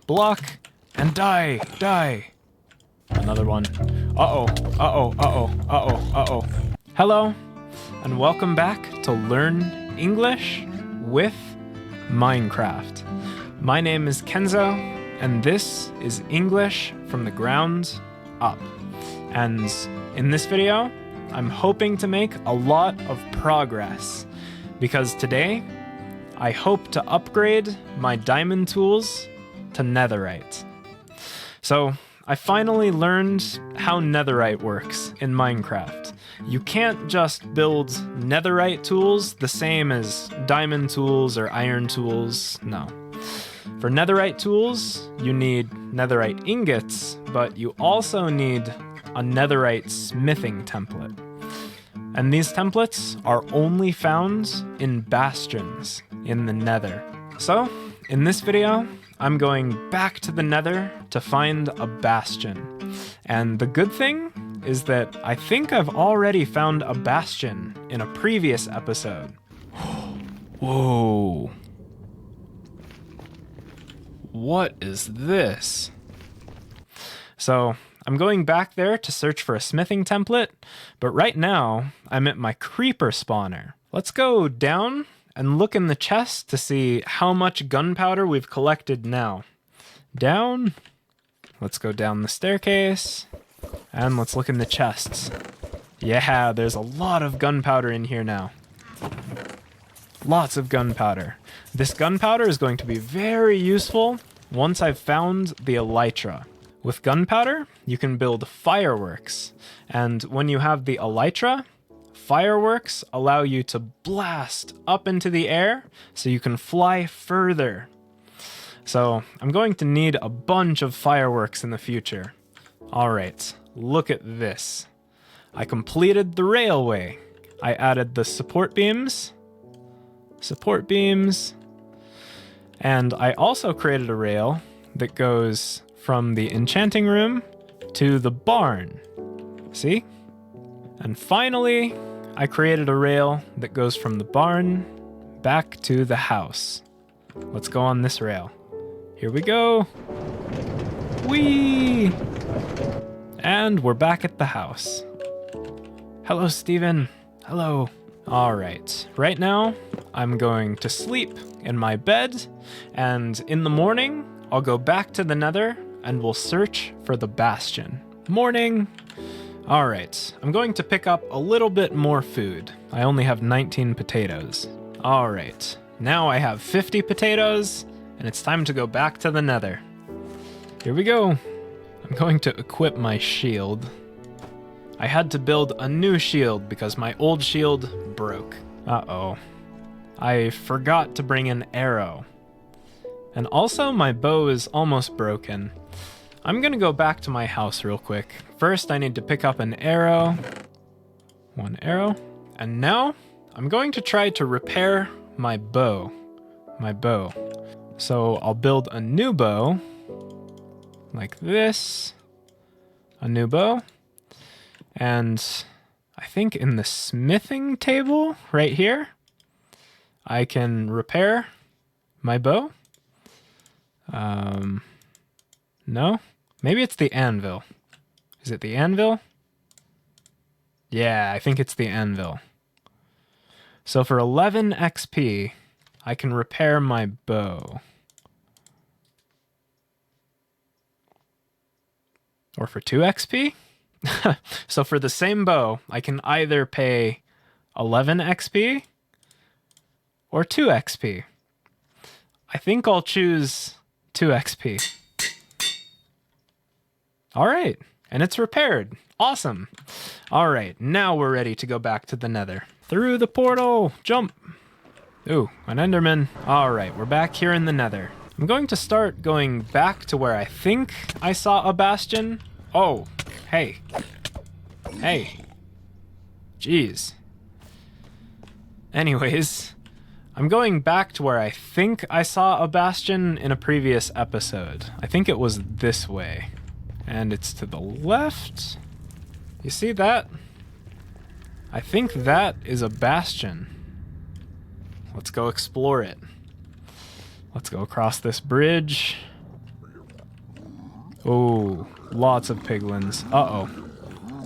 block, and die, die. Another one. Uh-oh, uh-oh, uh-oh, uh-oh, uh-oh. Hello, and welcome back to Learn English with Minecraft. My name is Kenzo, and this is English from the ground up. And in this video, I'm hoping to make a lot of progress, because today, I hope to upgrade my diamond tools to netherite. So, I finally learned how netherite works in Minecraft. You can't just build netherite tools the same as diamond tools or iron tools, no. For netherite tools, you need netherite ingots, but you also need a netherite smithing template. And these templates are only found in bastions in the nether. So, in this video, I'm going back to the nether to find a bastion. And the good thing is that I think I've already found a bastion in a previous episode. Whoa. What is this? So, I'm going back there to search for a smithing template, but right now, I'm at my creeper spawner. Let's go down and look in the chest to see how much gunpowder we've collected now. Down. Let's go down the staircase, and let's look in the chests. Yeah, there's a lot of gunpowder in here now. Lots of gunpowder. This gunpowder is going to be very useful once I've found the elytra. With gunpowder, you can build fireworks, and when you have the elytra, fireworks allow you to blast up into the air so you can fly further. So I'm going to need a bunch of fireworks in the future. All right, look at this. I completed the railway. I added the support beams, and I also created a rail that goes from the enchanting room to the barn. See? And finally, I created a rail that goes from the barn back to the house. Let's go on this rail. Here we go. Whee! And we're back at the house. Hello, Steven. Hello. All right. Right now, I'm going to sleep in my bed, and in the morning, I'll go back to the nether and we'll search for the bastion. Morning. All right, I'm going to pick up a little bit more food. I only have 19 potatoes. All right, now I have 50 potatoes, and it's time to go back to the nether. Here we go. I'm going to equip my shield. I had to build a new shield because my old shield broke. Uh-oh. I forgot to bring an arrow. And also, my bow is almost broken. I'm gonna go back to my house real quick. First, I need to pick up an arrow. One arrow. And now, I'm going to try to repair my bow. So I'll build a new bow. Like this. A new bow. And I think in the smithing table, right here, I can repair my bow. No? Maybe it's the anvil. Is it the anvil? Yeah, I think it's the anvil. So for 11 XP, I can repair my bow. Or for 2 XP? So for the same bow, I can either pay 11 XP or 2 XP. I think I'll choose 2 XP. All right, and it's repaired. Awesome. All right, now we're ready to go back to the nether. Through the portal, jump. Ooh, an enderman. All right, we're back here in the nether. I'm going to start going back to where I think I saw a bastion. Oh, hey. Hey. Jeez. Anyways, I'm going back to where I think I saw a bastion in a previous episode. I think it was this way. And it's to the left. You see that? I think that is a bastion. Let's go explore it. Let's go across this bridge. Oh, lots of piglins. Uh-oh.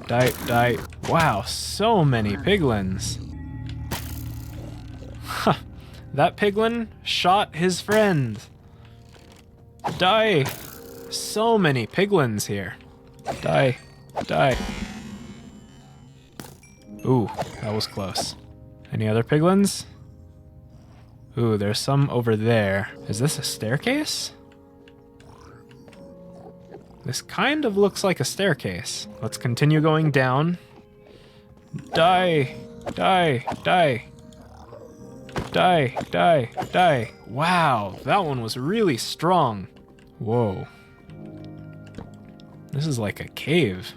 Die, die. Wow, so many piglins. Huh. That piglin shot his friend. Die. So many piglins here. Die, die. Ooh, that was close. Any other piglins? Ooh, there's some over there. Is this a staircase? This kind of looks like a staircase. Let's continue going down. Die, die, die. Die, die, die. Wow, that one was really strong. Whoa. This is like a cave.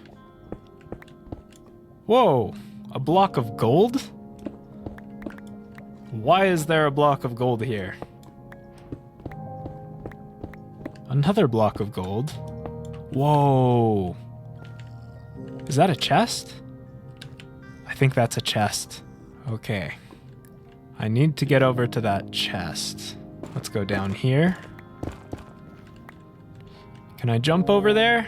Whoa, a block of gold? Why is there a block of gold here? Another block of gold. Whoa. Is that a chest? I think that's a chest. Okay. I need to get over to that chest. Let's go down here. Can I jump over there?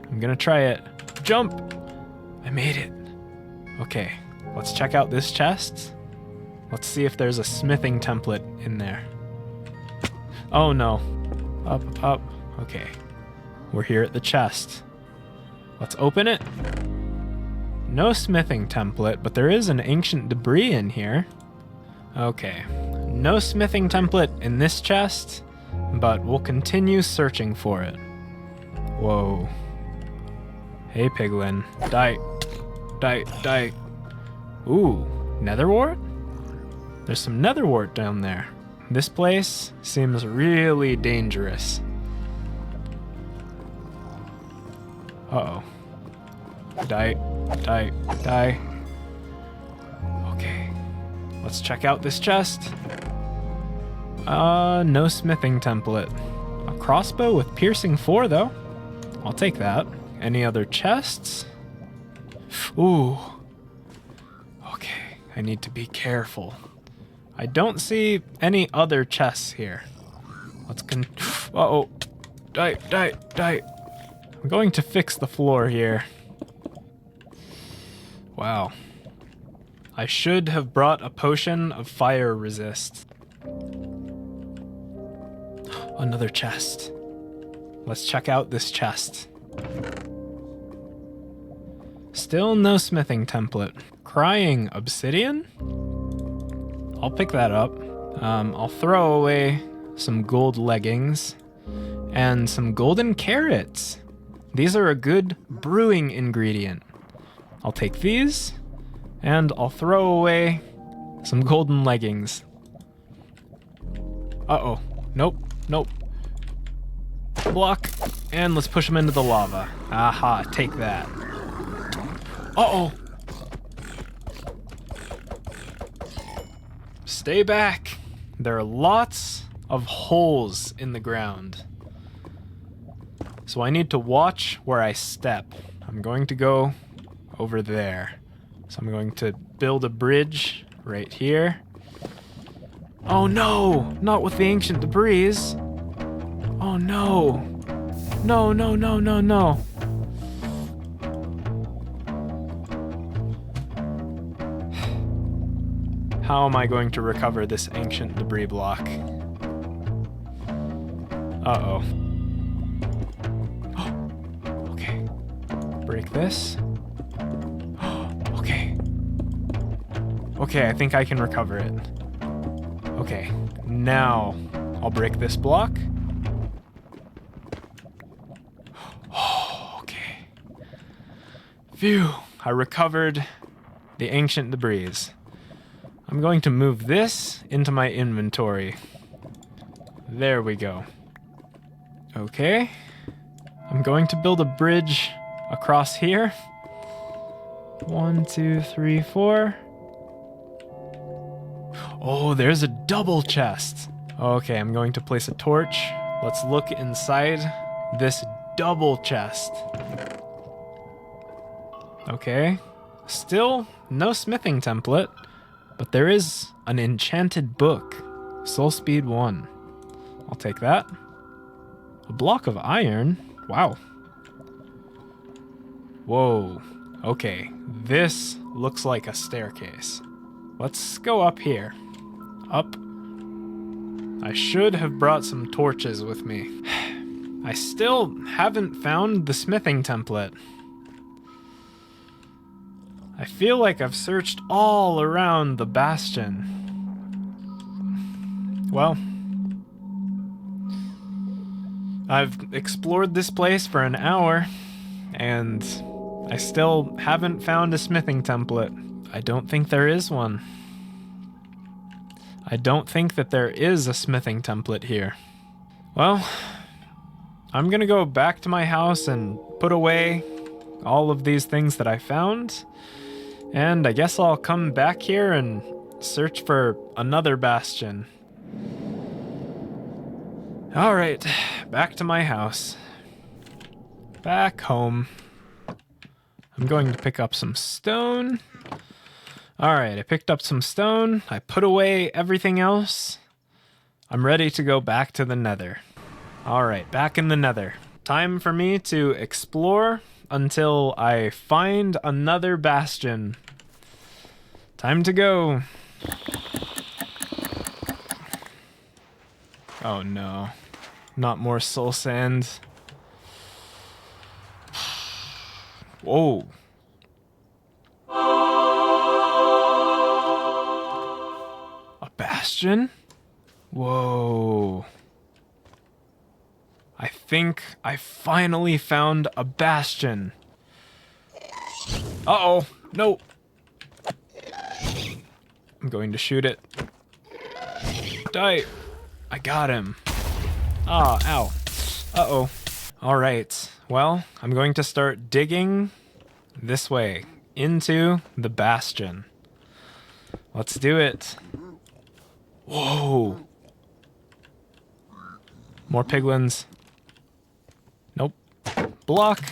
I'm gonna try it. Jump! I made it. Okay, let's check out this chest. Let's see if there's a smithing template in there. Oh no. Up, up. Okay. We're here at the chest. Let's open it. No smithing template, but there is an ancient debris in here. Okay. No smithing template in this chest, but we'll continue searching for it. Whoa. Hey, piglin. Die. Die, die. Ooh, netherwort? There's some netherwort down there. This place seems really dangerous. Uh-oh. Die, die, die. Okay. Let's check out this chest. No smithing template. A crossbow with piercing 4, though. I'll take that. Any other chests? Ooh. Okay, I need to be careful. I don't see any other chests here. Let's uh-oh. Die, die, die. I'm going to fix the floor here. Wow. I should have brought a potion of fire resist. Another chest. Let's check out this chest. Still no smithing template. Crying obsidian? I'll pick that up. I'll throw away some gold leggings and some golden carrots. These are a good brewing ingredient. I'll take these and I'll throw away some golden leggings. Uh-oh. Nope, nope. Block, and let's push them into the lava. Aha, take that. Uh-oh. Stay back. There are lots of holes in the ground. So I need to watch where I step. I'm going to go over there. So I'm going to build a bridge right here. Oh no, not with the ancient debris. Oh no. No, no, no, no, no. How am I going to recover this ancient debris block? Uh-oh. Okay. Break this. Okay. Okay, I think I can recover it. Okay, now I'll break this block. Okay. Phew, I recovered the ancient debris. I'm going to move this into my inventory. There we go. Okay. I'm going to build a bridge across here. 1, 2, 3, 4. Oh, there's a double chest. Okay, I'm going to place a torch. Let's look inside this double chest. Okay. Still no smithing template. But there is an enchanted book, Soul Speed 1. I'll take that. A block of iron? Wow. Whoa. Okay, this looks like a staircase. Let's go up here. Up. I should have brought some torches with me. I still haven't found the smithing template. I feel like I've searched all around the bastion. Well, I've explored this place for an hour, and I still haven't found a smithing template. I don't think there is one. I don't think that there is a smithing template here. Well, I'm gonna go back to my house and put away all of these things that I found, and I guess I'll come back here and search for another bastion. Alright, back to my house. Back home. I'm going to pick up some stone. Alright, I picked up some stone. I put away everything else. I'm ready to go back to the Nether. Alright, back in the Nether. Time for me to explore until I find another bastion. Time to go. Oh no. Not more soul sand. Whoa. A bastion? Whoa. I think I finally found a bastion. Uh-oh. No. I'm going to shoot it. Die. I got him. Ah, ow. Uh-oh. Alright. Well, I'm going to start digging this way into the bastion. Let's do it. Whoa. More piglins. Nope. Block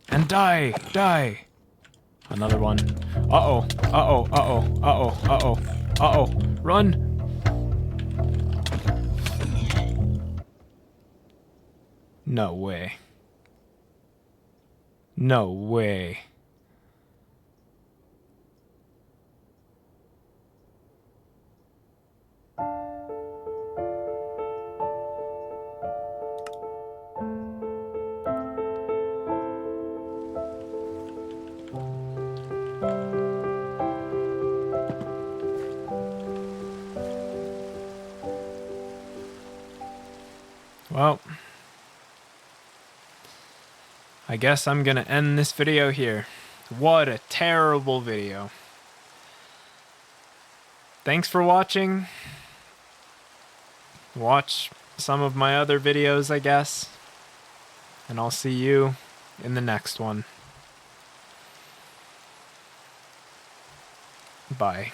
and die. Die. Another one. Uh-oh. Uh-oh. Uh-oh. Uh-oh. Uh-oh. Uh-oh. Run. No way. No way. Well, I guess I'm gonna end this video here. What a terrible video. Thanks for watching. Watch some of my other videos, I guess. And I'll see you in the next one. Bye.